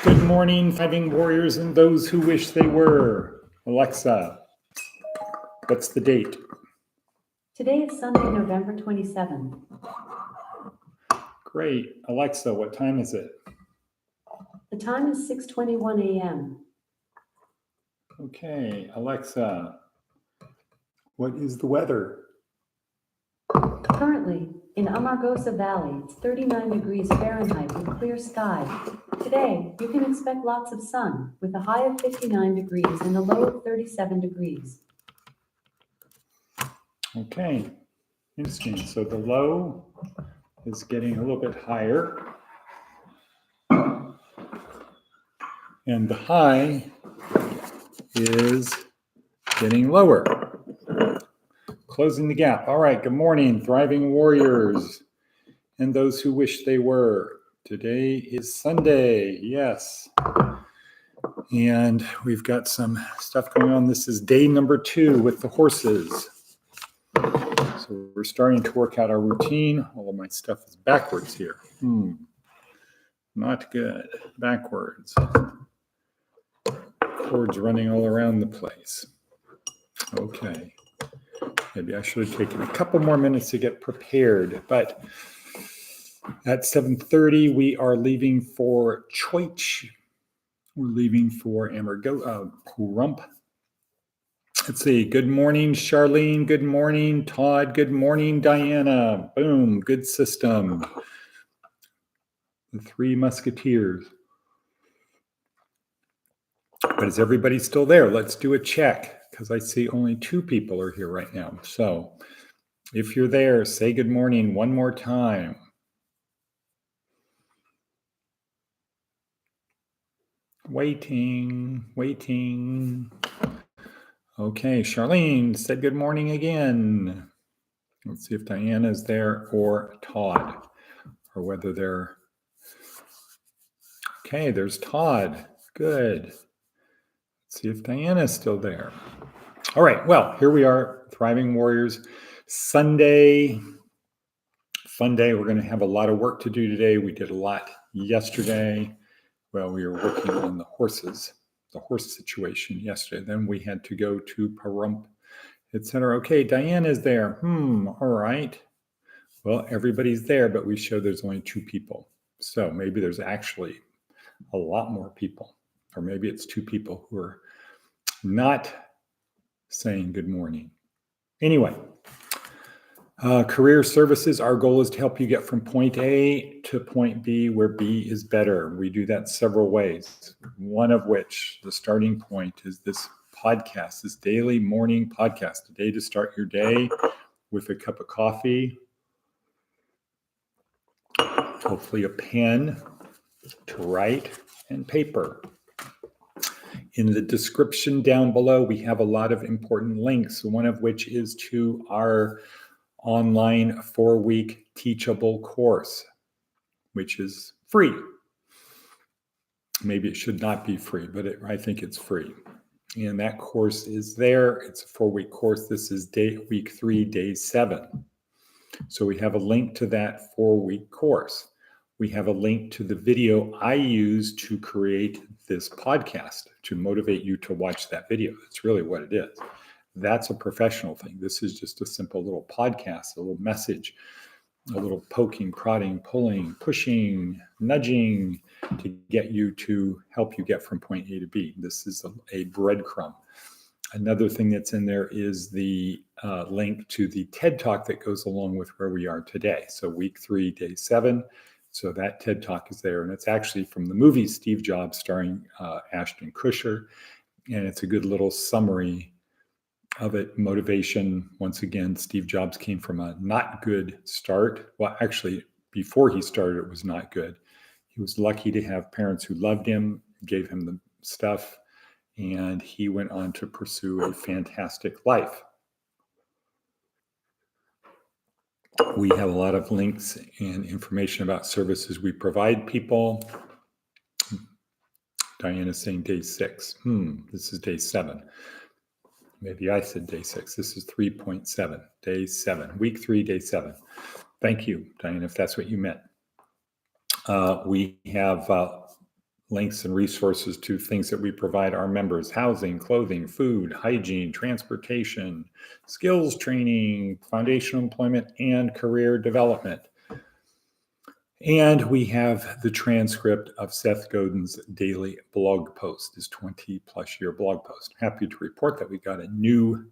Good morning, thriving warriors and those who wish they were. Alexa, what's the date? Today is Sunday, November 27th. Great. Alexa, what time is it? The time is 6:21 a.m. Okay, Alexa, what is the weather? Currently, in Amargosa Valley, it's 39 degrees Fahrenheit with clear skies. Today, you can expect lots of sun with a high of 59 degrees and a low of 37 degrees. Okay, interesting. So the low is getting a little bit higher. And the high is getting lower. Closing the gap. All right, good morning, thriving warriors and those who wish they were. Today is Sunday, yes. And we've got some stuff going on. This is day number 2 with the horses. So we're starting to work out our routine. All of my stuff is backwards here. Not good. Backwards. Cords running all around the place. Okay. Maybe I should have taken a couple more minutes to get prepared, but at 7:30 we are leaving for Choich. We're leaving for Pahrump. Let's see. Good morning, Charlene. Good morning, Todd. Good morning, Diana. Boom. Good system. The 3 musketeers. But is everybody still there? Let's do a check because I see only 2 people are here right now. So if you're there, say good morning one more time. Waiting. Okay, Charlene said good morning again. Let's see if Diana's there or Todd, or whether they're... Okay, there's Todd. Good. Let's see if Diana's still there. All right, well, here we are, Thriving Warriors. Sunday, fun day. We're going to have a lot of work to do today. We did a lot yesterday. Well, we were working on the horses, the horse situation yesterday. Then we had to go to Pahrump, etc. Okay, Diane is there. All right. Well, everybody's there, but we show there's only 2 people. So maybe there's actually a lot more people, or maybe it's 2 people who are not saying good morning. Anyway, career services, our goal is to help you get from point A to point B, where B is better. We do that several ways, one of which, the starting point, is this podcast, this daily morning podcast, a day to start your day with a cup of coffee, hopefully a pen to write, and paper. In the description down below, we have a lot of important links, one of which is to our online 4-week teachable course, which is free. Maybe it should not be free, but I think it's free. And that course is there. It's a 4-week course. This is week 3, day 7. So we have a link to that 4-week course. We have a link to the video I use to create this podcast to motivate you to watch that video. That's really what it is. That's a professional thing. This is just a simple little podcast, a little message, a little poking, prodding, pulling, pushing, nudging to get you to help you get from point A to B. This is a breadcrumb. Another thing that's in there is the link to the TED Talk that goes along with where we are today. So week 3, day 7. So that TED Talk is there. And it's actually from the movie Steve Jobs starring Ashton Kutcher. And it's a good little summary of it. Motivation. Once again, Steve Jobs came from a not good start. Well, actually, before he started, it was not good. He was lucky to have parents who loved him, gave him the stuff, and he went on to pursue a fantastic life. We have a lot of links and information about services we provide people. Diana's saying day 6. This is day 7. Maybe I said day 6. This is 3.7, day 7, week 3, day 7. Thank you, Diana, if that's what you meant. We have links and resources to things that we provide our members: housing, clothing, food, hygiene, transportation, skills training, foundational employment, and career development. And we have the transcript of Seth Godin's daily blog post, his 20-plus-year blog post. Happy to report that we got a new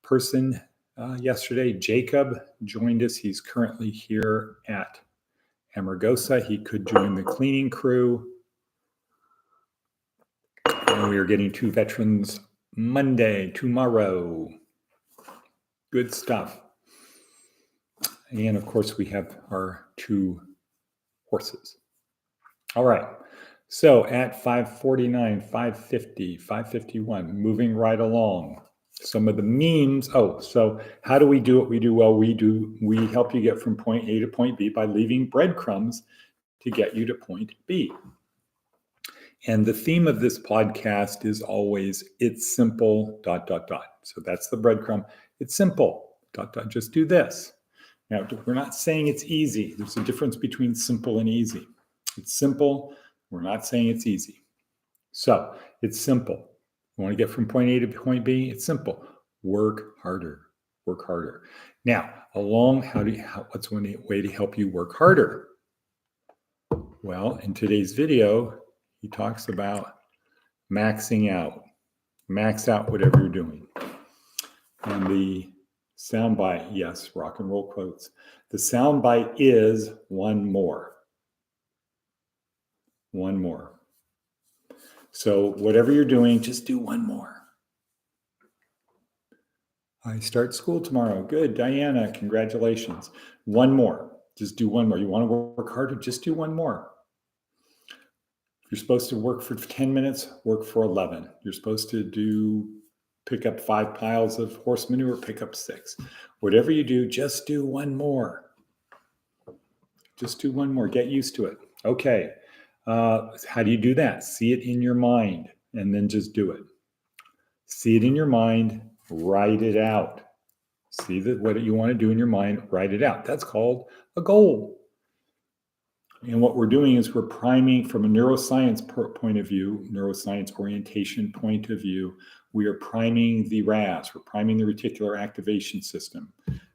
person yesterday. Jacob joined us. He's currently here at Amargosa. He could join the cleaning crew. And we are getting 2 veterans Monday, tomorrow. Good stuff. And of course, we have our 2 horses. All right. So at 5:49, 5:50, 5:51, moving right along. Some of the memes. Oh, so how do we do what we do well? We help you get from point A to point B by leaving breadcrumbs to get you to point B. And the theme of this podcast is always, it's simple, ... So that's the breadcrumb. It's simple, ... Just do this. Now, we're not saying it's easy. There's a difference between simple and easy. It's simple. We're not saying it's easy. So it's simple. You want to get from point A to point B? It's simple. Work harder. Work harder. Now, what's one way to help you work harder? Well, in today's video, he talks about maxing out. Max out whatever you're doing. And the soundbite, yes, rock and roll quotes. The soundbite is one more. One more. So whatever you're doing, just do one more. I start school tomorrow. Good, Diana, congratulations. One more. Just do one more. You want to work harder? Just do one more. If you're supposed to work for 10 minutes, work for 11. You're supposed to pick up 5 piles of horse manure, pick up 6. Whatever you do, just do one more. Just do one more. Get used to it. Okay. How do you do that? See it in your mind and then just do it. See it in your mind, write it out. See what you want to do in your mind, write it out. That's called a goal. And what we're doing is we're priming from a neuroscience point of view, neuroscience orientation point of view, we are priming the RAS, we're priming the reticular activation system.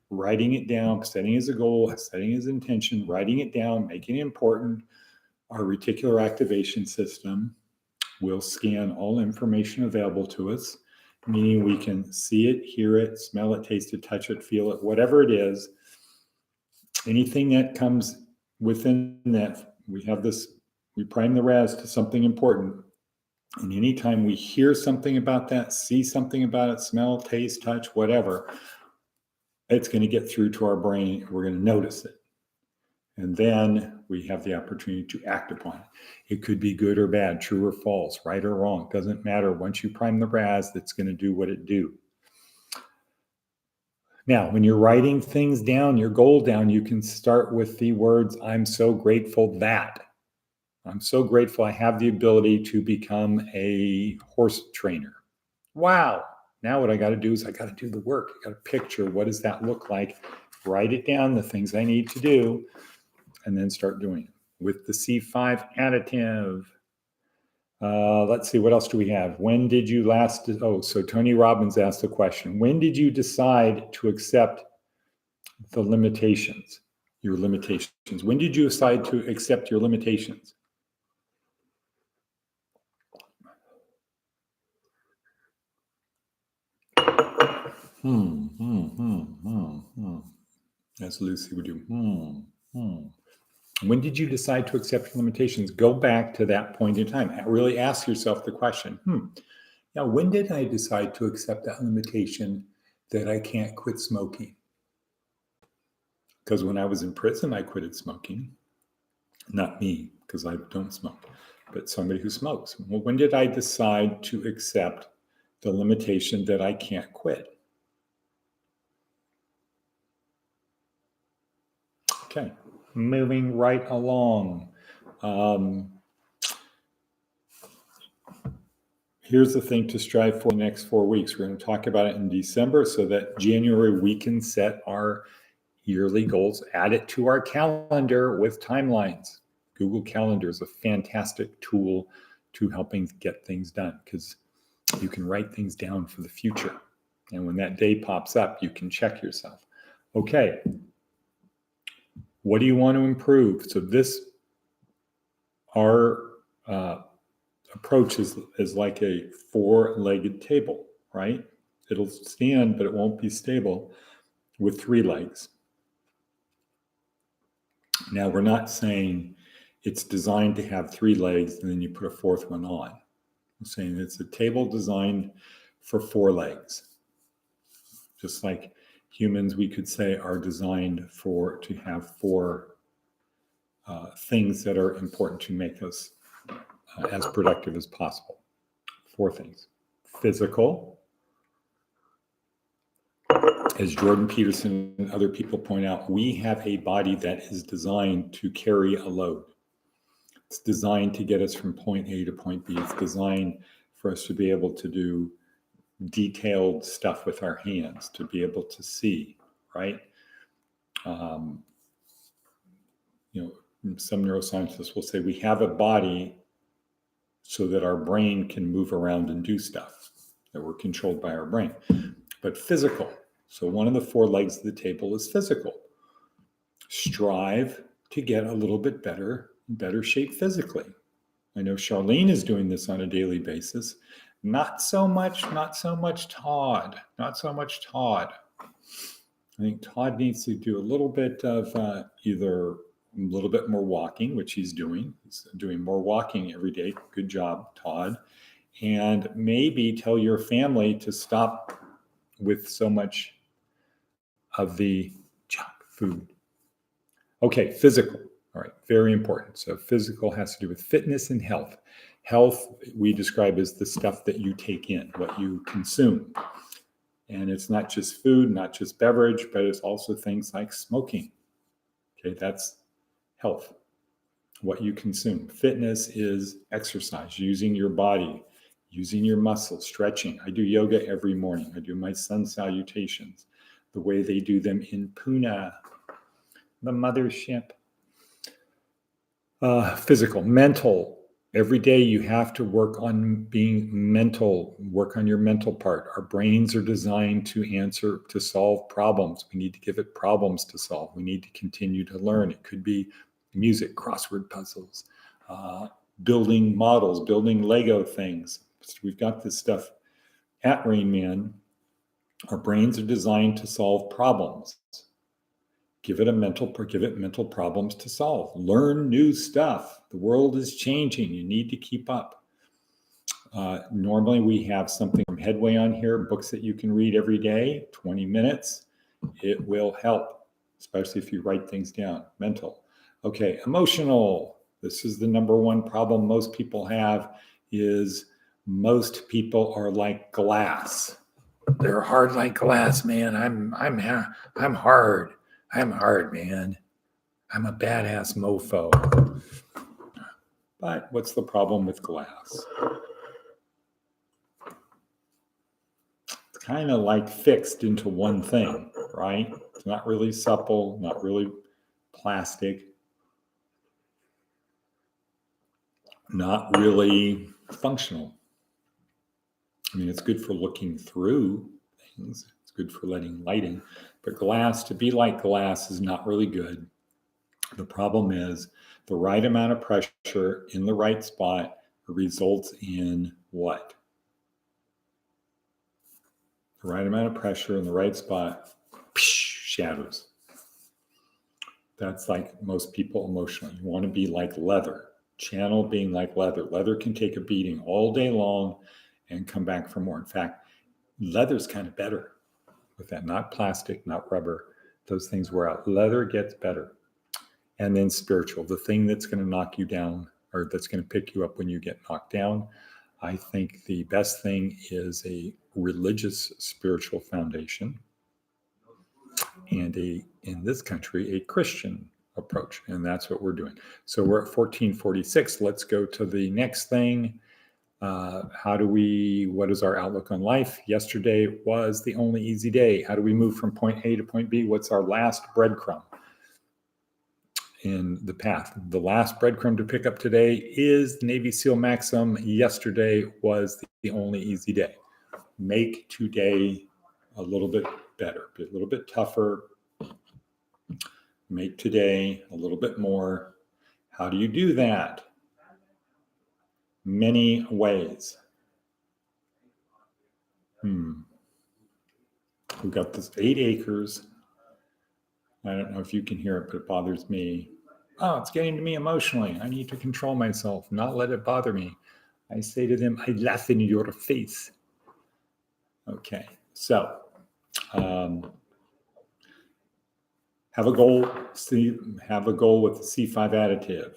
Writing it down, setting as a goal, setting as intention, writing it down, making it important. Our reticular activation system will scan all information available to us, meaning we can see it, hear it, smell it, taste it, touch it, feel it, whatever it is. Anything that comes within that, we prime the RAS to something important. And anytime we hear something about that, see something about it, smell, taste, touch, whatever, it's going to get through to our brain. We're going to notice it. And then we have the opportunity to act upon it. It could be good or bad, true or false, right or wrong. Doesn't matter. Once you prime the RAS, that's going to do what it do. Now, when you're writing things down, your goal down, you can start with the words, I'm so grateful that. I'm so grateful I have the ability to become a horse trainer. Wow. Now what I got to do is I got to do the work. I got to picture, what does that look like? Write it down, the things I need to do, and then start doing it with the C5 additive. Let's see, what else do we have? When did you last, so Tony Robbins asked the question, when did you decide to accept the limitations, your limitations? When did you decide to accept your limitations? As Lucy would do. When did you decide to accept your limitations? Go back to that point in time. Really ask yourself the question, now when did I decide to accept that limitation that I can't quit smoking? Because when I was in prison, I quitted smoking. Not me, because I don't smoke, but somebody who smokes. Well, when did I decide to accept the limitation that I can't quit? Okay, moving right along. Here's the thing to strive for the next 4 weeks. We're going to talk about it in December so that January we can set our yearly goals, add it to our calendar with timelines. Google Calendar is a fantastic tool to helping get things done because you can write things down for the future. And when that day pops up, you can check yourself. Okay, what do you want to improve? So our approach is like a four-legged table, right? It'll stand, but it won't be stable with three legs. Now, we're not saying it's designed to have three legs and then you put a fourth one on. I'm saying it's a table designed for four legs. Just like humans, we could say, are designed to have four things that are important to make us as productive as possible. Four things. Physical, as Jordan Peterson and other people point out, we have a body that is designed to carry a load. It's designed to get us from point A to point B. It's designed for us to be able to do detailed stuff with our hands, to be able to see, right? Some neuroscientists will say we have a body so that our brain can move around and do stuff, that we're controlled by our brain. But physical. So one of the four legs of the table is physical. Strive to get a little bit better shape physically. I know Charlene is doing this on a daily basis. Not so much Todd. I think Todd needs to do a little bit of either a little bit more walking, which he's doing. He's doing more walking every day. Good job, Todd. And maybe tell your family to stop with so much of the junk food. Okay, physical. All right, very important. So physical has to do with fitness and health. Health, we describe as the stuff that you take in, what you consume. And it's not just food, not just beverage, but it's also things like smoking. Okay, that's health, what you consume. Fitness is exercise, using your body, using your muscles, stretching. I do yoga every morning. I do my sun salutations, the way they do them in Pune, the mothership. Physical, mental. Every day you have to work on being mental, work on your mental part. Our brains are designed to solve problems. We need to give it problems to solve. We need to continue to learn. It could be music, crossword puzzles, building models, building Lego things. So we've got this stuff at Rain Man. Our brains are designed to solve problems. Give it mental problems to solve. Learn new stuff. The world is changing. You need to keep up. Normally we have something from Headway on here, books that you can read every day, 20 minutes. It will help, especially if you write things down. Mental. Okay, emotional. This is the number one problem most people have is most people are like glass. They're hard like glass, man. I'm hard. I'm hard, man. I'm a badass mofo. But what's the problem with glass? It's kind of like fixed into one thing, right? It's not really supple, not really plastic, not really functional. I mean, it's good for looking through things. It's good for letting light in. But glass, to be like glass, is not really good. The problem is the right amount of pressure in the right spot results in what? The right amount of pressure in the right spot, shatters. That's like most people emotionally. You want to be like leather. Channel being like leather. Leather can take a beating all day long and come back for more. In fact, leather's kind of better with that. Not plastic, not rubber. Those things wear out. Leather gets better. And then spiritual, the thing that's going to knock you down or that's going to pick you up when you get knocked down. I think the best thing is a religious spiritual foundation and in this country, a Christian approach. And that's what we're doing. So we're at 1446. Let's go to the next thing. What is our outlook on life? Yesterday was the only easy day. How do we move from point A to point B? What's our last breadcrumb? in the path. The last breadcrumb to pick up today is Navy SEAL Maxim. Yesterday was the only easy day. Make today a little bit better, a little bit tougher. Make today a little bit more. How do you do that? Many ways. We've got this 8 acres. I don't know if you can hear it, but it bothers me. Oh, it's getting to me emotionally. I need to control myself, not let it bother me. I say to them, I laugh in your face. Okay, so have a goal. Have a goal with the C5 additive.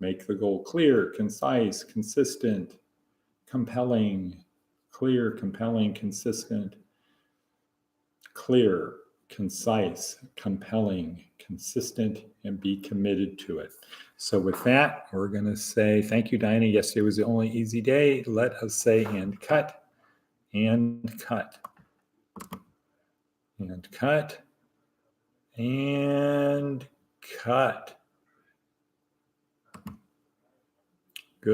Make the goal clear, concise, consistent, compelling. Clear, compelling, consistent. Clear, concise, compelling, consistent, and be committed to it. So with that, we're going to say thank you, Diana. Yesterday was the only easy day. Let us say and cut, and cut, and cut, and cut.